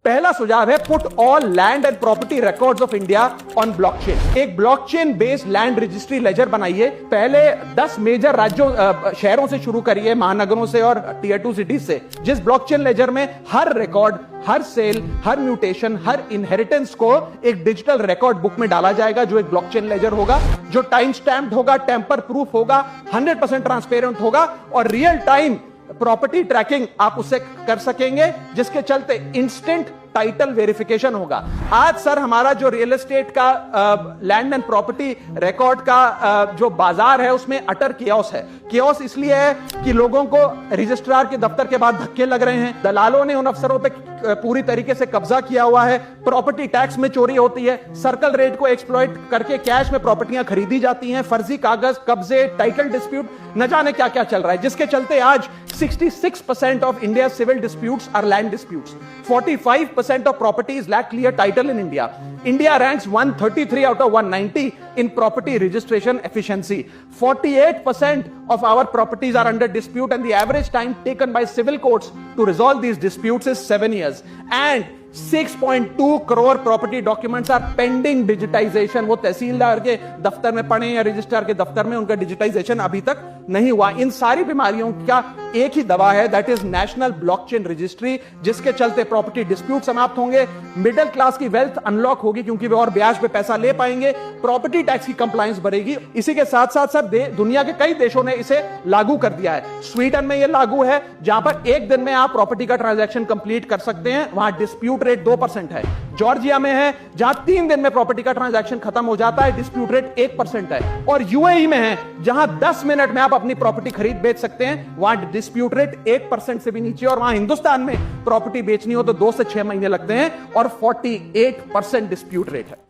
पहला सुझाव है put all land and property records of India on blockchain. एक blockchain based land registry ledger बनाइए। पहले 10 मेजर राज्यों शहरों से शुरू करिए, महानगरों से और टियर 2 सिटीज से, जिस ब्लॉकचेन लेजर में हर रिकॉर्ड, हर सेल, हर म्यूटेशन, हर इनहेरिटेंस को एक डिजिटल रिकॉर्ड बुक में डाला जाएगा, जो एक ब्लॉकचेन लेजर होगा, जो टाइम स्टैम्प्ड होगा, टेम्पर प्रूफ होगा, 100% ट्रांसपेरेंट होगा और रियल टाइम प्रॉपर्टी ट्रैकिंग आप उससे कर सकेंगे, जिसके चलते इंस्टेंट टाइटल वेरिफिकेशन होगा। आज सर हमारा जो रियल एस्टेट का लैंड एंड प्रॉपर्टी रिकॉर्ड का जो बाजार है उसमें अटर कियोस है। कियोस इसलिए है कि लोगों को रजिस्ट्रार के दफ्तर के बाद धक्के लग रहे हैं, दलालों ने उन अफसरों पे पूरी तरीके से कब्जा किया हुआ है, प्रॉपर्टी टैक्स में चोरी होती है, सर्कल रेट को एक्सप्लॉइट करके कैश में प्रॉपर्टियां खरीदी जाती हैं, फर्जी कागज, कब्जे, टाइटल डिस्प्यूट, न जाने क्या क्या चल रहा है, जिसके चलते आज 66% of India's civil disputes are land disputes. 45% of properties lack clear title in India. India ranks 133 out of 190 in property registration efficiency. 48% of our properties are under dispute and the average time taken by civil courts to resolve these disputes is 7 years. And 6.2 crore property documents are pending digitization. वो तहसीलदार के दफ्तर में पड़े या registrar के दफ्तर में, उनका डिजिटाइजेशन अभी तक नहीं हुआ। इन सारी बीमारियों का एक ही दवा है, that is national blockchain registry, जिसके चलते प्रॉपर्टी डिस्प्यूट समाप्त होंगे, मिडिल क्लास की वेल्थ अनलॉक होगी क्योंकि वे और ब्याज पे पैसा ले पाएंगे, प्रॉपर्टी टैक्स की कंप्लायंस बढ़ेगी। इसी के साथ साथ सर दुनिया के कई देशों ने इसे लागू कर दिया है। स्वीडन में यह लागू है, जहां पर एक दिन में आप प्रॉपर्टी का ट्रांजैक्शन कंप्लीट कर सकते हैं, वहां डिस्प्यूट रेट 2% है। जॉर्जिया में है, जहां 3 दिन में प्रॉपर्टी का ट्रांजैक्शन खत्म हो जाता है, डिस्प्यूट रेट 1% है। और यूएई में है, जहां 10 मिनट में आप अपनी प्रॉपर्टी खरीद बेच सकते हैं, वहां डिस्प्यूट रेट 1% से भी नीचे। और वहां हिंदुस्तान में प्रॉपर्टी बेचनी हो तो 2 से 6 महीने लगते हैं और 48% डिस्प्यूट रेट है।